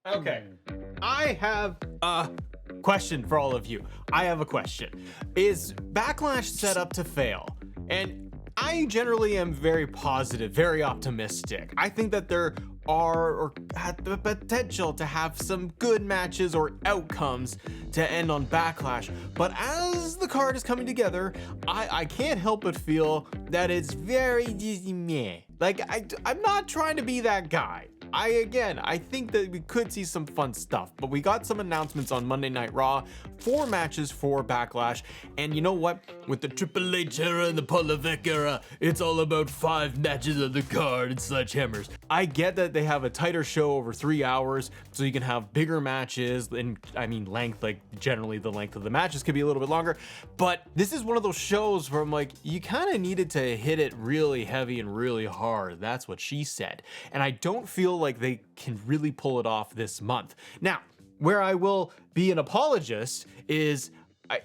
Okay. I have a question for all of you. I have a question. Is Backlash set up to fail? And I generally am very positive, very optimistic. I think that there are or had the potential to have some good matches or outcomes to end on Backlash. But as the card is coming together, I can't help but feel that it's very meh. Like, I'm not trying to be that guy. I think that we could see some fun stuff, but we got some announcements on Monday Night Raw, 4 matches for Backlash, and you know what? With the Triple H era and the Polevec era, it's all about 5 matches on the card and sledgehammers. I get that they have a tighter show over 3 hours, so you can have bigger matches, and I mean length, like generally the length of the matches could be a little bit longer, but this is one of those shows where I'm like, you kind of needed to hit it really heavy and really hard. That's what she said. And I don't feel like they can really pull it off this month. Now, where I will be an apologist is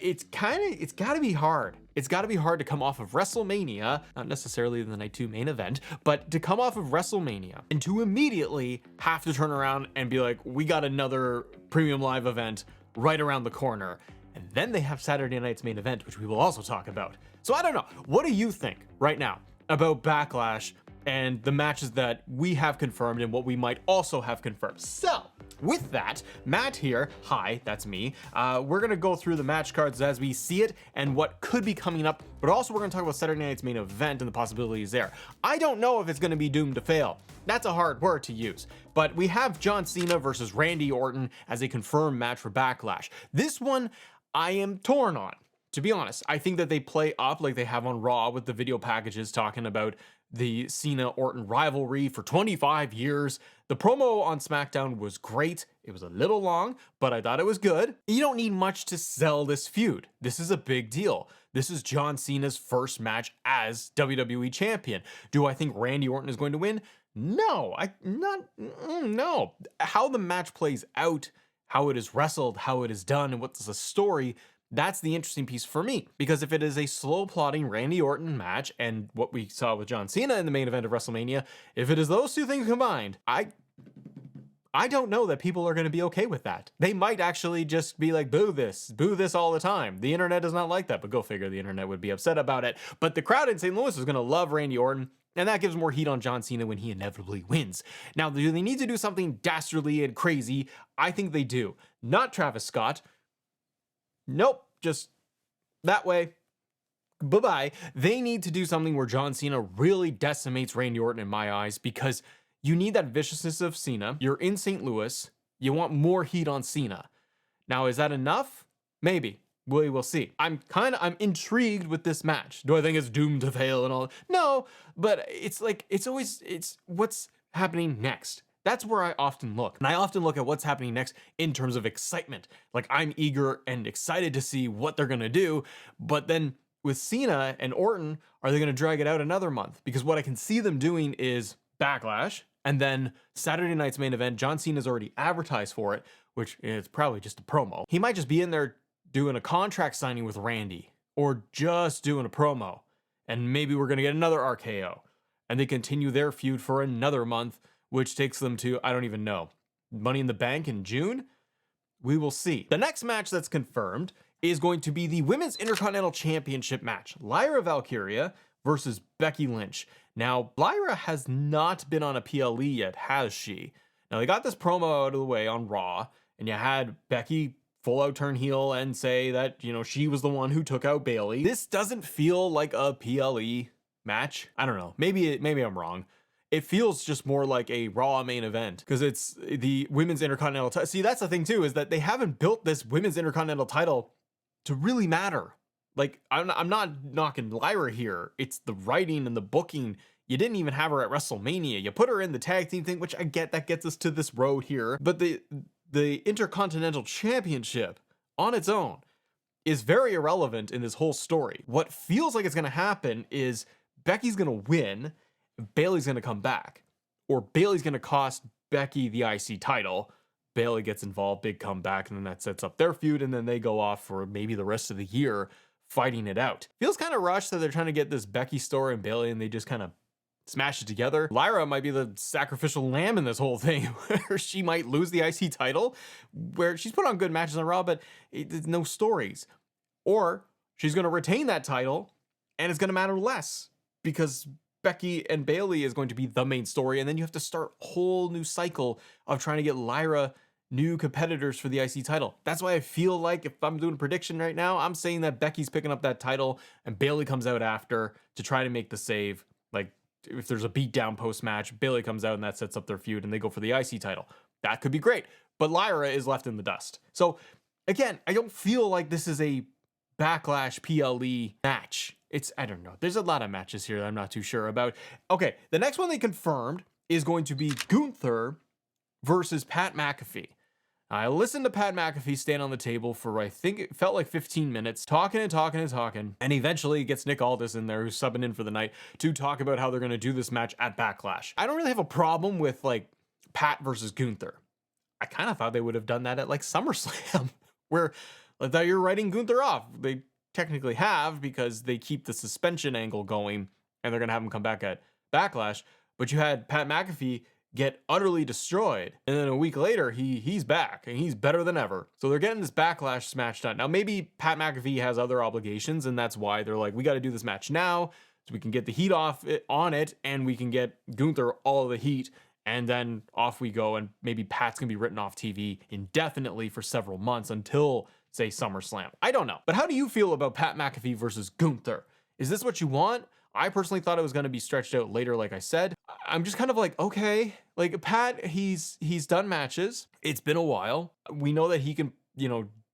it's got to be hard. It's got to be hard to come off of WrestleMania, not necessarily the Night 2 main event, but to come off of WrestleMania and to immediately have to turn around and be like, we got another premium live event right around the corner. And then they have Saturday night's main event, which we will also talk about. So I don't know. What do you think right now about Backlash and the matches that we have confirmed and what we might also have confirmed? So with that, Matt here, hi, that's me. We're gonna go through the match cards as we see it and what could be coming up, but also we're gonna talk about Saturday night's main event and the possibilities there. I don't know if it's gonna be doomed to fail. That's a hard word to use, but we have John Cena versus Randy Orton as a confirmed match for Backlash. This one I am torn on. To be honest, I think that they play up like they have on Raw with the video packages talking about the Cena-Orton rivalry for 25 years. The promo on SmackDown was great. It was a little long, but I thought it was good. You don't need much to sell this feud. This is a big deal. This is John Cena's first match as WWE Champion. Do I think Randy Orton is going to win? No, no. How the match plays out, how it is wrestled, how it is done, and what's the story, that's the interesting piece for me, because if it is a slow plotting Randy Orton match and what we saw with John Cena in the main event of WrestleMania, if it is those two things combined, I don't know that people are going to be okay with that. They might actually just be like, boo this all the time. The internet does not like that, but go figure, the internet would be upset about it. But the crowd in St. Louis is going to love Randy Orton, and that gives more heat on John Cena when he inevitably wins. Now, do they need to do something dastardly and crazy? I think they do. Not Travis Scott. Nope, just that way. Bye-bye. They need to do something where John Cena really decimates Randy Orton in my eyes, because you need that viciousness of Cena. You're in St. Louis. You want more heat on Cena. Now, is that enough? Maybe. We will see. I'm intrigued with this match. Do I think it's doomed to fail and all? No, but it's what's happening next. That's where I often look. And I often look at what's happening next in terms of excitement. Like, I'm eager and excited to see what they're gonna do. But then with Cena and Orton, are they gonna drag it out another month? Because what I can see them doing is Backlash, and then Saturday night's main event. John Cena's already advertised for it, which is probably just a promo. He might just be in there doing a contract signing with Randy, or just doing a promo. And maybe we're gonna get another RKO. And they continue their feud for another month, which takes them to, I don't even know, Money in the Bank in June? We will see. The next match that's confirmed is going to be the Women's Intercontinental Championship match. Lyra Valkyria versus Becky Lynch. Now, Lyra has not been on a PLE yet, has she? Now, they got this promo out of the way on Raw, and you had Becky full out turn heel and say that, she was the one who took out Bayley. This doesn't feel like a PLE match. I don't know. Maybe I'm wrong. It feels just more like a Raw main event, because it's the Women's Intercontinental title. See, that's the thing too, is that they haven't built this Women's Intercontinental title to really matter. Like, I'm not knocking Lyra here. It's the writing and the booking. You didn't even have her at WrestleMania. You put her in the tag team thing, which I get, that gets us to this road here. But the Intercontinental Championship on its own is very irrelevant in this whole story. What feels like it's going to happen is Becky's going to win, Bayley's going to come back, or Bayley's going to cost Becky the IC title. Bayley gets involved, big comeback, and then that sets up their feud, and then they go off for maybe the rest of the year fighting it out. Feels kind of rushed that they're trying to get this Becky story and Bayley, and they just kind of smash it together. Lyra might be the sacrificial lamb in this whole thing, where she might lose the IC title, where she's put on good matches on Raw, but there's no stories. Or she's going to retain that title, and it's going to matter less, because Becky and Bayley is going to be the main story, and then you have to start a whole new cycle of trying to get Lyra new competitors for the IC title. That's why I feel like, if I'm doing a prediction right now, I'm saying that Becky's picking up that title and Bayley comes out after to try to make the save. Like, if there's a beatdown post-match, Bayley comes out and that sets up their feud and they go for the IC title. That could be great. But Lyra is left in the dust. So again, I don't feel like this is a Backlash PLE match. I don't know. There's a lot of matches here that I'm not too sure about. Okay, the next one they confirmed is going to be Gunther versus Pat McAfee. I listened to Pat McAfee stand on the table for, I think it felt like 15 minutes, talking, and eventually gets Nick Aldis in there, who's subbing in for the night, to talk about how they're going to do this match at Backlash. I don't really have a problem with, like, Pat versus Gunther. I kind of thought they would have done that at, like, SummerSlam, where I thought you're writing Gunther off. They technically have, because they keep the suspension angle going, and they're going to have him come back at Backlash. But you had Pat McAfee get utterly destroyed, and then a week later he's back and he's better than ever. So they're getting this Backlash match done. Now maybe Pat McAfee has other obligations, and that's why they're like, we got to do this match now so we can get the heat on it, and we can get Gunther all of the heat, and then off we go. And maybe Pat's gonna be written off TV indefinitely for several months until, say, SummerSlam. I don't know. But how do you feel about Pat McAfee versus Gunther? Is this what you want? I personally thought it was going to be stretched out later, like I said. I'm just kind of like, okay. Like, Pat, he's done matches. It's been a while. We know that he can,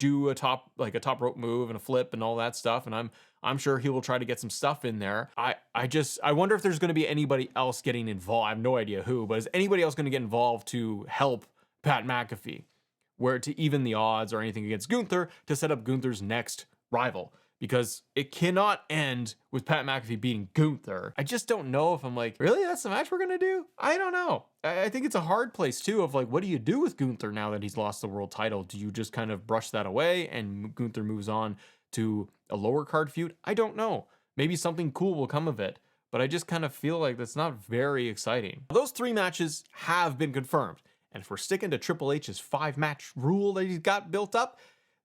do a top rope move and a flip and all that stuff. And I'm sure he will try to get some stuff in there. I wonder if there's going to be anybody else getting involved. I have no idea who, but is anybody else going to get involved to help Pat McAfee, where to even the odds or anything against Gunther, to set up Gunther's next rival? Because it cannot end with Pat McAfee beating Gunther. I just don't know if I'm like, really? That's the match we're going to do? I don't know. I think it's a hard place, too, of like, what do you do with Gunther now that he's lost the world title? Do you just kind of brush that away and Gunther moves on to a lower card feud? I don't know. Maybe something cool will come of it. But I just kind of feel like that's not very exciting. Those 3 matches have been confirmed. And if we're sticking to Triple H's 5-match rule that he's got built up,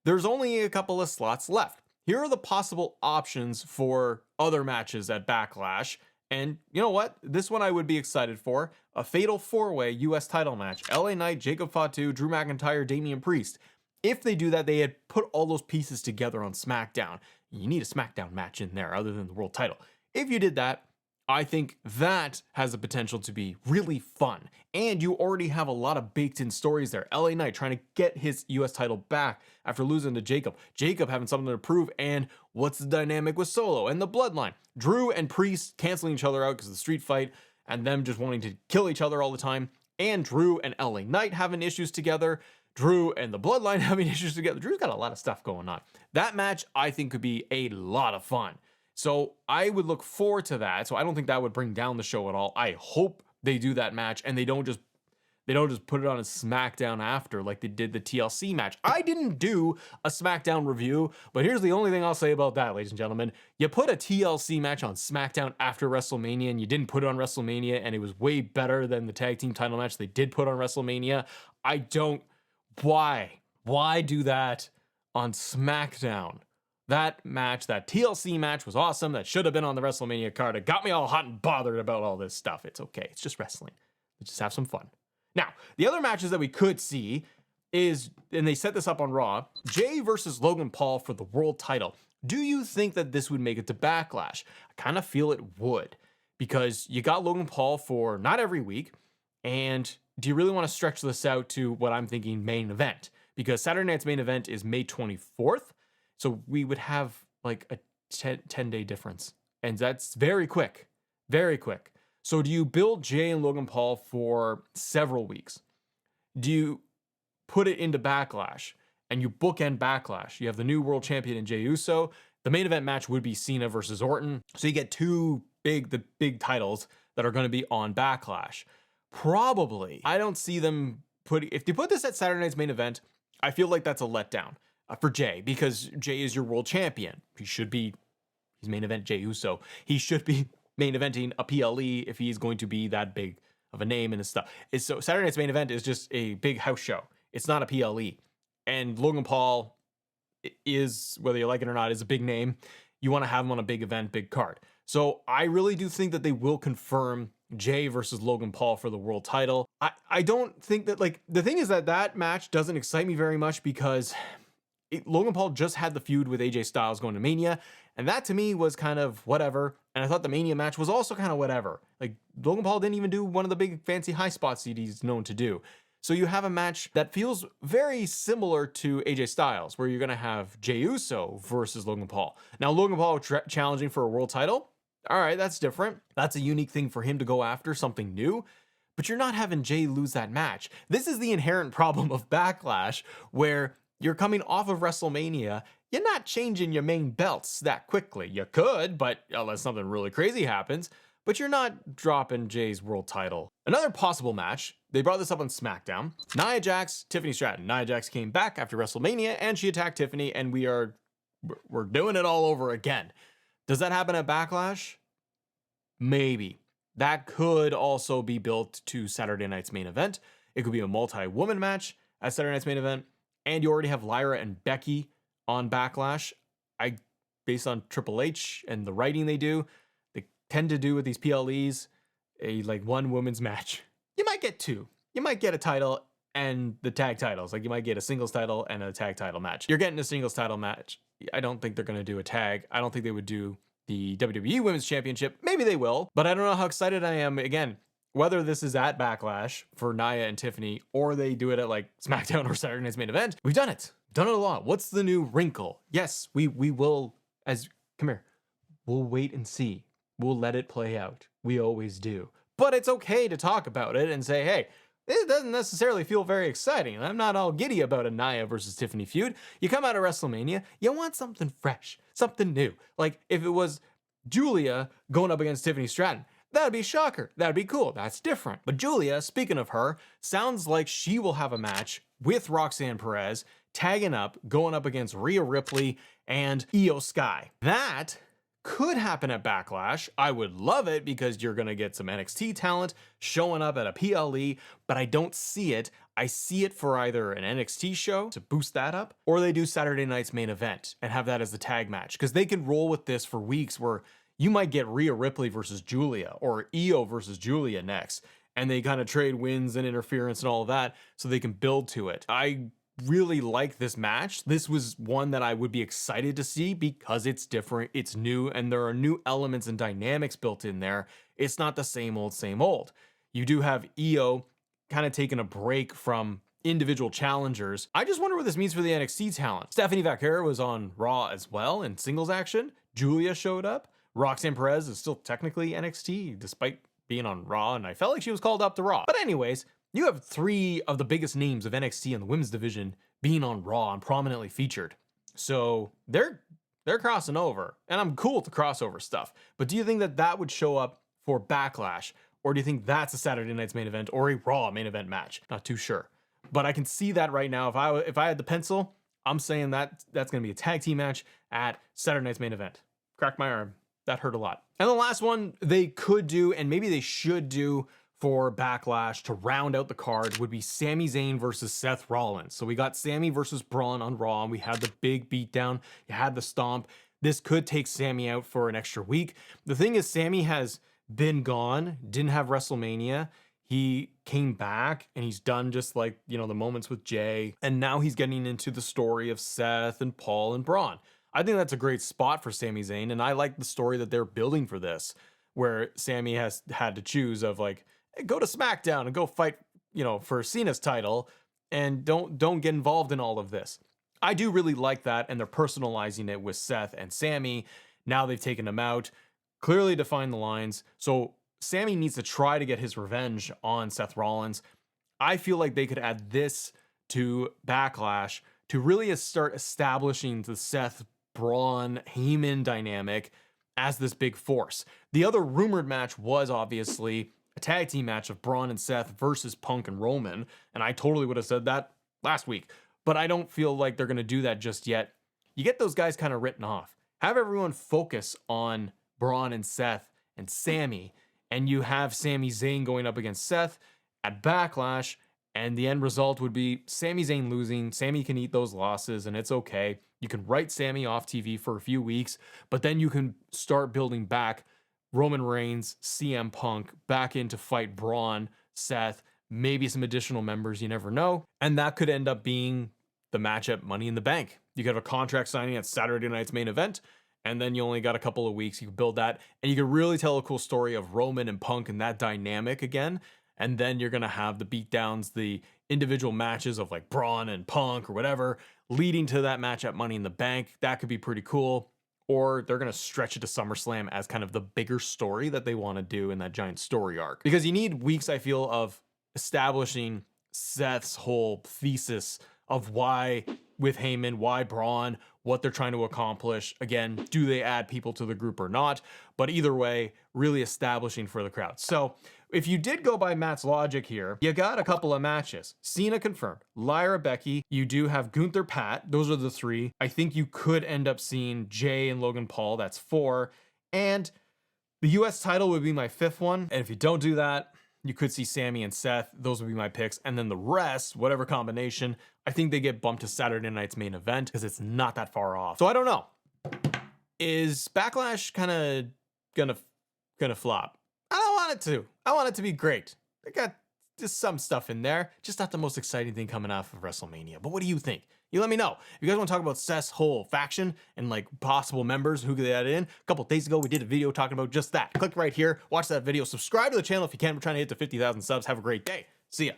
there's only a couple of slots left. Here are the possible options for other matches at Backlash. And you know what? This one I would be excited for. A Fatal 4-Way US title match. LA Knight, Jacob Fatu, Drew McIntyre, Damian Priest. If they do that, they had put all those pieces together on SmackDown. You need a SmackDown match in there other than the world title. If you did that, I think that has the potential to be really fun. And you already have a lot of baked in stories there. LA Knight trying to get his US title back after losing to Jacob. Jacob having something to prove. And what's the dynamic with Solo and the Bloodline? Drew and Priest canceling each other out because of the street fight and them just wanting to kill each other all the time. And Drew and LA Knight having issues together. Drew and the Bloodline having issues together. Drew's got a lot of stuff going on. That match, I think, could be a lot of fun. So I would look forward to that. So I don't think that would bring down the show at all. I hope they do that match and they don't just put it on a SmackDown after like they did the TLC match. I didn't do a SmackDown review, but here's the only thing I'll say about that, ladies and gentlemen. You put a TLC match on SmackDown after WrestleMania and you didn't put it on WrestleMania, and it was way better than the tag team title match they did put on WrestleMania. Why do that on SmackDown? That match, that TLC match was awesome. That should have been on the WrestleMania card. It got me all hot and bothered about all this stuff. It's okay. It's just wrestling. Let's just have some fun. Now, the other matches that we could see is, and they set this up on Raw, Jay versus Logan Paul for the world title. Do you think that this would make it to Backlash? I kind of feel it would, because you got Logan Paul for not every week. And do you really want to stretch this out to what I'm thinking main event? Because Saturday night's main event is May 24th. So we would have like a 10-day difference. And that's very quick. Very quick. So do you build Jay and Logan Paul for several weeks? Do you put it into Backlash and you bookend Backlash? You have the new world champion in Jey Uso. The main event match would be Cena versus Orton. So you get the big titles that are going to be on Backlash. Probably. I don't see them if they put this at Saturday night's main event, I feel like that's a letdown. For Jay, because Jay is your world champion. He's main event Jey Uso. He should be main eventing a PLE if he's going to be that big of a name and his stuff. So Saturday Night's Main Event is just a big house show. It's not a PLE. And Logan Paul is, whether you like it or not, is a big name. You want to have him on a big event, big card. So I really do think that they will confirm Jay versus Logan Paul for the world title. I don't think that, like, the thing is that match doesn't excite me very much because Logan Paul just had the feud with AJ Styles going to Mania, and that to me was kind of whatever. And I thought the Mania match was also kind of whatever. Like, Logan Paul didn't even do one of the big fancy high spots that he's known to do. So you have a match that feels very similar to AJ Styles, where you're going to have Jey Uso versus Logan Paul. Now, Logan Paul challenging for a world title. All right, that's different. That's a unique thing for him to go after, something new. But you're not having Jey lose that match. This is the inherent problem of Backlash, where you're coming off of WrestleMania. You're not changing your main belts that quickly. You could, but unless something really crazy happens. But you're not dropping Jay's world title. Another possible match, they brought this up on SmackDown. Nia Jax, Tiffany Stratton. Nia Jax came back after WrestleMania and she attacked Tiffany, and we're doing it all over again. Does that happen at Backlash? Maybe. That could also be built to Saturday Night's Main Event. It could be a multi-woman match at Saturday Night's Main Event. And you already have Lyra and Becky on Backlash. Based on Triple H and the writing they do, tend to do with these PLEs, a like one women's match. You might get two. You might get a title and the tag titles. Like, you might get a singles title and a tag title match. You're getting a singles title match. I don't think they're going to do a tag. I don't think they would do the WWE Women's Championship. Maybe they will, but I don't know how excited I am. Again, whether this is at Backlash for Nia and Tiffany, or they do it at like SmackDown or Saturday Night's Main Event, we've done it. Done it a lot. What's the new wrinkle? Yes, we will, come here. We'll wait and see. We'll let it play out. We always do. But it's okay to talk about it and say, hey, it doesn't necessarily feel very exciting. I'm not all giddy about a Nia versus Tiffany feud. You come out of WrestleMania, you want something fresh, something new. Like, if it was Julia going up against Tiffany Stratton, that'd be a shocker. That'd be cool. That's different. But Julia, speaking of her, sounds like she will have a match with Roxanne Perez, tagging up, going up against Rhea Ripley and Io Sky. That could happen at Backlash. I would love it because you're going to get some NXT talent showing up at a PLE, but I don't see it. I see it for either an NXT show to boost that up, or they do Saturday Night's Main Event and have that as the tag match, because they can roll with this for weeks where you might get Rhea Ripley versus Julia or Io versus Julia next, and they kind of trade wins and interference and all of that so they can build to it. I really like this match. This was one that I would be excited to see because it's different, it's new, and there are new elements and dynamics built in there. It's not the same old, same old. You do have Io kind of taking a break from individual challengers. I just wonder what this means for the NXT talent. Stephanie Vaquera was on Raw as well in singles action. Julia showed up. Roxanne Perez is still technically NXT despite being on Raw, and I felt like she was called up to Raw. But anyways, you have three of the biggest names of NXT in the women's division being on Raw and prominently featured. So they're crossing over, and I'm cool with the crossover stuff. But do you think that that would show up for Backlash, or do you think that's a Saturday Night's Main Event or a Raw main event match? Not too sure, but I can see that right now. If I had the pencil, I'm saying that that's going to be a tag team match at Saturday Night's Main Event. Crack my arm. That hurt a lot. And the last one they could do, and maybe they should do for Backlash to round out the card, would be Sami Zayn versus Seth Rollins. So we got Sami versus Braun on Raw, and we had the big beatdown. You had the stomp. This could take Sami out for an extra week. The thing is, Sami has been gone, didn't have WrestleMania. He came back and he's done just like, the moments with Jay. And now he's getting into the story of Seth and Paul and Braun. I think that's a great spot for Sami Zayn. And I like the story that they're building for this, where Sami has had to choose of like, hey, go to SmackDown and go fight, for Cena's title, and don't get involved in all of this. I do really like that. And they're personalizing it with Seth and Sami. Now they've taken him out, clearly defined the lines. So Sami needs to try to get his revenge on Seth Rollins. I feel like they could add this to Backlash to really start establishing the Seth Braun Heyman dynamic as this big force. The other rumored match was obviously a tag team match of Braun and Seth versus Punk and Roman, and I totally would have said that last week, but I don't feel like they're going to do that just yet. You get those guys kind of written off. Have everyone focus on Braun and Seth and Sami, and you have Sami Zayn going up against Seth at Backlash, and the end result would be Sami Zayn losing. Sami can eat those losses, and it's okay. You can write Sami off TV for a few weeks, but then you can start building back Roman Reigns, CM Punk back in to fight Braun, Seth, maybe some additional members, you never know. And that could end up being the match at Money in the Bank. You could have a contract signing at Saturday night's main event, and then you only got a couple of weeks. You can build that, and you can really tell a cool story of Roman and Punk and that dynamic again. And then you're going to have the beatdowns, the individual matches of like Braun and Punk or whatever, leading to that match at Money in the Bank. That could be pretty cool. Or they're going to stretch it to SummerSlam as kind of the bigger story that they want to do in that giant story arc. Because you need weeks, I feel, of establishing Seth's whole thesis of why with Heyman, why Braun, what they're trying to accomplish. Again, do they add people to the group or not? But either way, really establishing for the crowd. So if you did go by Matt's logic here, you got a couple of matches. Cena confirmed. Lyra, Becky. You do have Gunther, Pat. Those are the 3. I think you could end up seeing Jay and Logan Paul. That's 4. And the US title would be my 5th one. And if you don't do that, you could see Sami and Seth. Those would be my picks. And then the rest, whatever combination, I think they get bumped to Saturday night's main event because it's not that far off. So I don't know. Is Backlash kind of gonna flop? I don't want it to. I want it to be great. They got just some stuff in there. Just not the most exciting thing coming off of WrestleMania. But what do you think? You let me know. If you guys want to talk about Seth's whole faction and like possible members, who could they add in? A couple days ago, we did a video talking about just that. Click right here. Watch that video. Subscribe to the channel if you can. We're trying to hit the 50,000 subs. Have a great day. See ya.